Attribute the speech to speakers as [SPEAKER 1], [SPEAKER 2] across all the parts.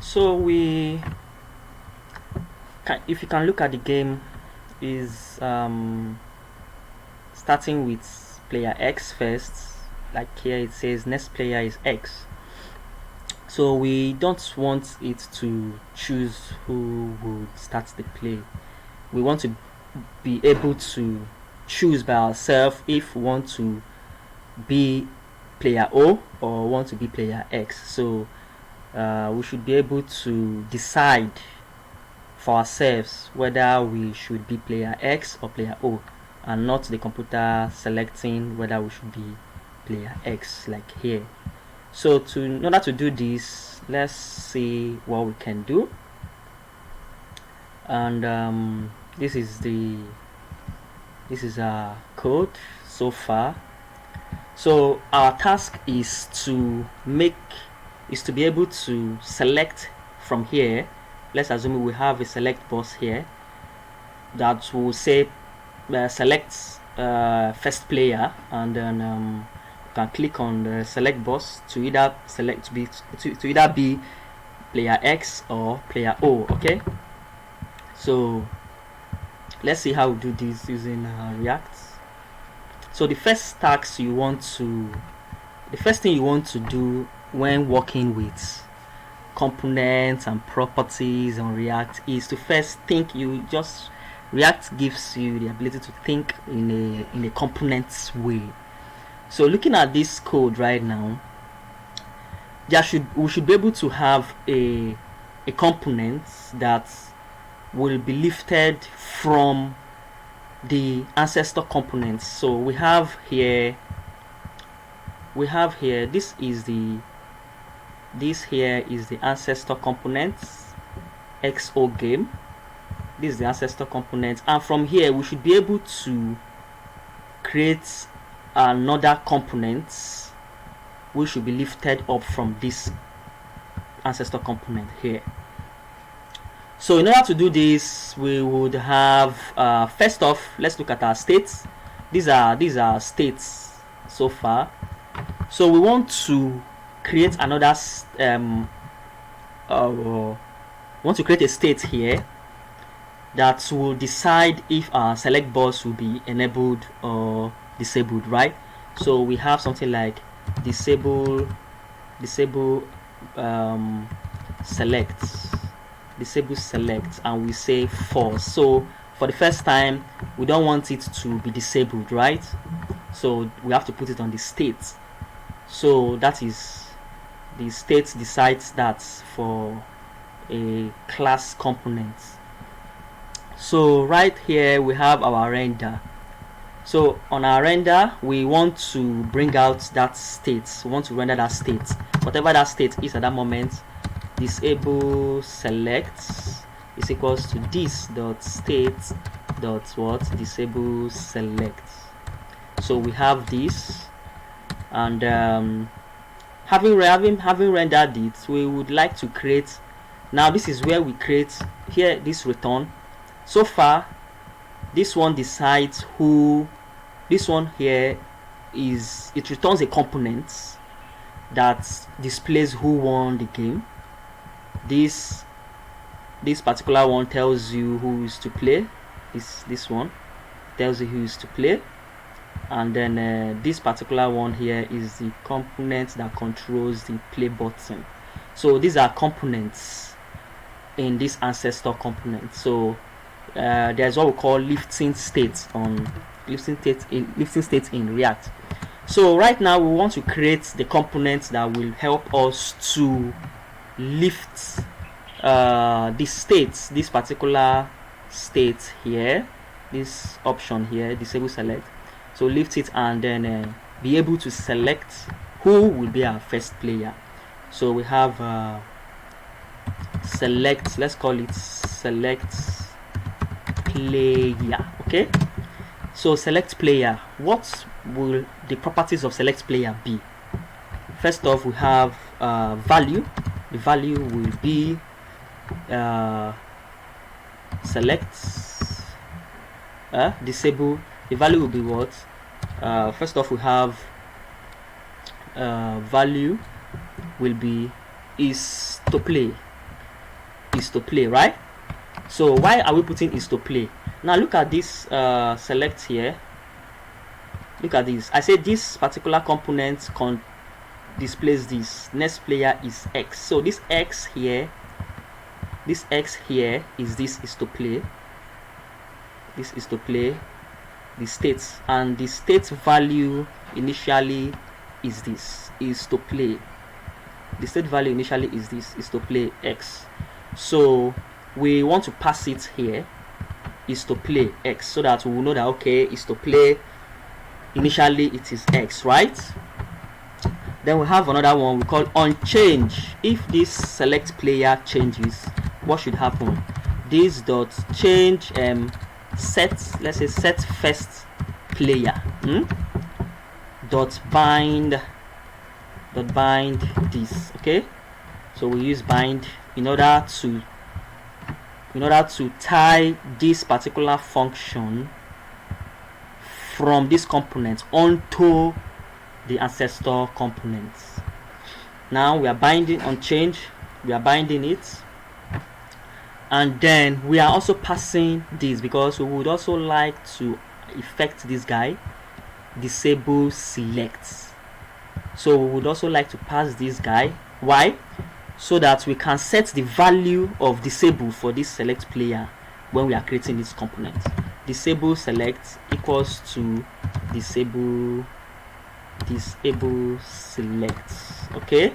[SPEAKER 1] So if you can look at the game, is starting with player X first. Like here it says next player is X. So we don't want it to choose who would start the play. We want to be able to choose by ourselves if we want to be player O or want to be player X. So we should be able to decide for ourselves whether we should be player X or player O, and not the computer selecting whether we should be player X like here. So in order to do this, let's see what we can do. And this is our code so far. So our task is to be able to select from here. Let's assume we have a select box here that will say select first player, and then you can click on the select box to either be player X or player O. Okay, so let's see how we do this using React. So the first thing you want to do when working with components and properties on React is to first think. React gives you the ability to think in a components way. So looking at this code right now, we should be able to have a component that will be lifted from the ancestor components. So we have here this here is the ancestor components XOGame. This is the ancestor component, and from here we should be able to create another component which should be lifted up from this ancestor component here. So in order to do this, we would have first off, let's look at our states. These are states so far. So we want to create another want to create a state here that will decide if our select box will be enabled or disabled, right? So we have something like disable select, and we say false. So for the first time we don't want it to be disabled, right? So we have to put it on the state. So that is the state decides that for a class component. So right here we have our render. So on our render, we want to bring out that state. We want to render that state, whatever that state is at that moment. Disable select is equals to this dot state dot what disable select. So we have this, and having rendered it, we would like to create. Now this is where we create here this return. So far this one decides who. This one here it returns a component that displays who won the game. This particular one tells you who is to play. This one tells you who is to play, and then this particular one here is the component that controls the play button. So these are components in this ancestor component. So there's what we call lifting state in React. So right now we want to create the component that will help us to lift this particular state here, this option here, disable select. So lift it and then be able to select who will be our first player. So we have select, let's call it select player. Okay, so select player, what will the properties of select player be? First off, we have value. The value will be select disable. The value will be what? First off, we have value will be is to play. is to play, right? So why are we putting is to play? Now look at this select here. Look at this. I said this particular component displays this. Next player is X. So this X here is to play. This is to play the states, and the state value initially is this, is to play. The state value initially is this, is to play X. So we want to pass it here, is to play X, so that we will know that okay, is to play initially it is X, right? Then we have another one we call onChange. If this select player changes, what should happen? This dot change set, let's say set first player dot bind this. Okay, so we use bind in order to tie this particular function from this component onto the ancestor components. Now we are binding onChange, we are binding it, and then we are also passing this because we would also like to effect this guy disable select. So we would also like to pass this guy. Why? So that we can set the value of disable for this select player when we are creating this component. Disable select equals to disable select. Okay,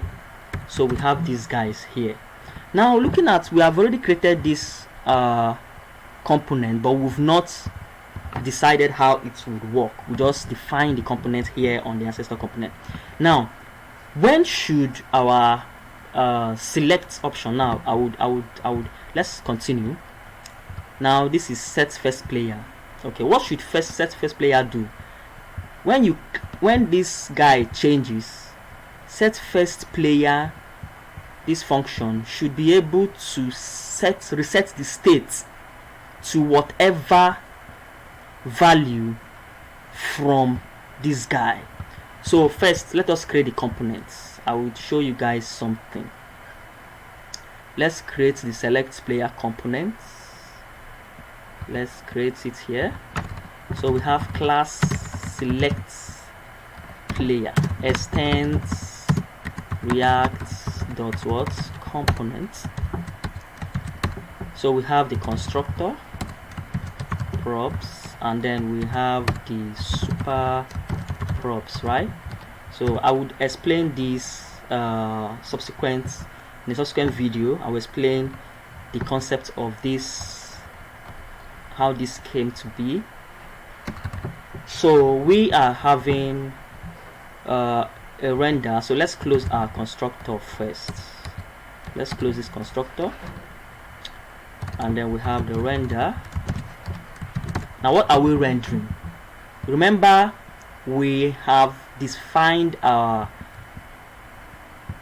[SPEAKER 1] so we have these guys here. Now looking at, we have already created this component, but we've not decided how it would work. We just define the component here on the ancestor component. Now when should our select option, now I would let's continue. Now this is set first player. Okay, what should set first player do? When this guy changes, set first player, this function should be able to reset the state to whatever value from this guy. So first let us create the components. I will show you guys something. Let's create the select player components. Let's create it here. So we have class select player extends react dot what component. So we have the constructor props, and then we have the super props, right? So I would explain this in a subsequent video. I will explain the concept of this, how this came to be. So we are having a render. So let's close our constructor first. Let's close this constructor, and then we have the render. Now what are we rendering? Remember, we have defined our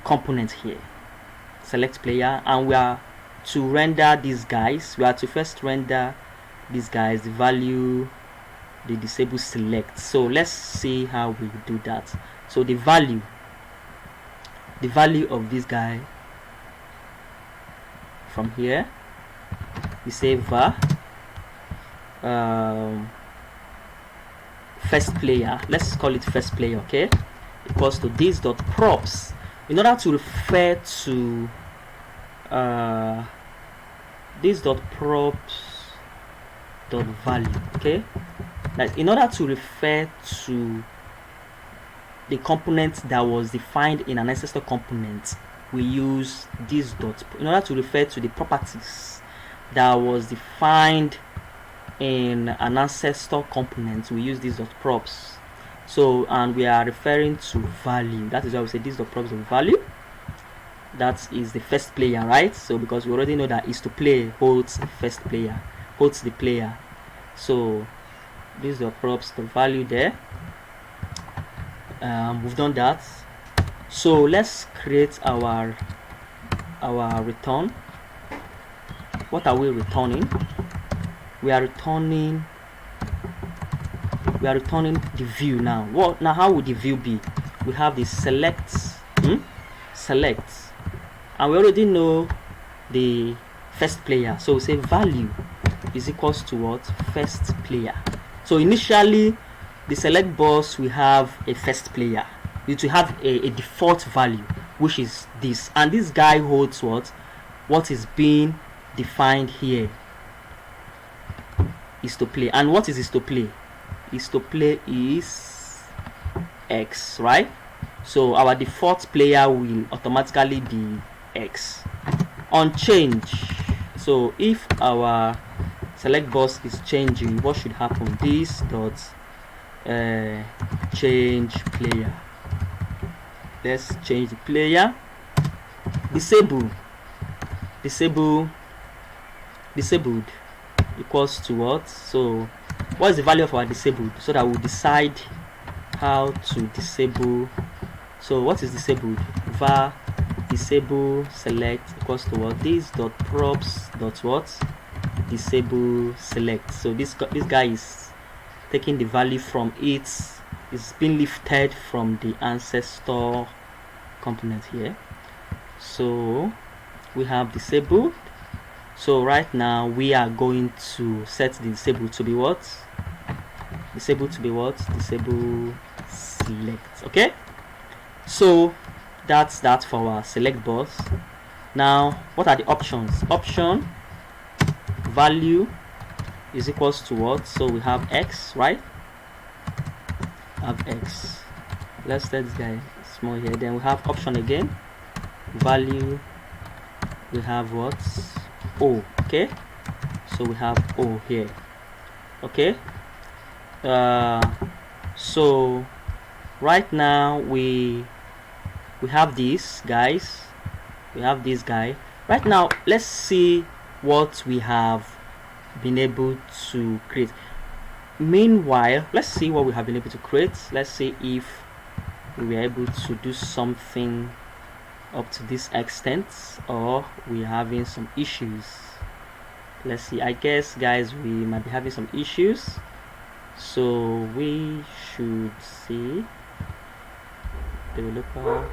[SPEAKER 1] component here, select player, and we are to render these guys. We are to first render these guys, the value, the disable select. So let's see how we do that. So the value of this guy from here, we say var first player, let's call it first player, okay, equals to this dot props, in order to refer to this dot props dot value. Okay, like in order to refer to the component that was defined in an ancestor component, we use this dot. In order to refer to the properties that was defined in an ancestor component, we use this dot props. So, and we are referring to value. That is why we say this dot props of value. That is the first player, right? So because we already know that is to play holds the first player, holds the player. So this dot props the value there. We've done that. So let's create our return. What are we returning? We are returning the view. Now how would the view be? We have the select, and we already know the first player. So we say value is equals to what? First player. So initially the select box we have a first player. It will have a default value, which is this, and this guy holds what is being defined here is to play. And what is to play? Is to play is X, right? So our default player will automatically be X. On change, so if our select box is changing, what should happen? This dot change player. Let's change the player. Disabled equals to what? So what is the value of our disabled, so that we'll decide how to disable. So what is disabled? var disable select equals to what? This dot props dot what? Disable select. So this guy is taking the value from it, is being lifted from the ancestor component here. So we have disabled. So right now we are going to set the disabled to be what? Disabled to be what? Disable select. Okay, so that's that for our select box. Now what are the options? Option value is equals to what? So we have X, right? Have X. Let's set this guy small here. Then we have option again, value, we have what? O. Okay, so we have O here. Okay, so right now we have these guys, we have this guy. Right now let's see what we have been able to create. Meanwhile, let's see what we have been able to create. Let's see if we were able to do something up to this extent, or we're having some issues. Let's see. I guess, guys, we might be having some issues, so we should see developer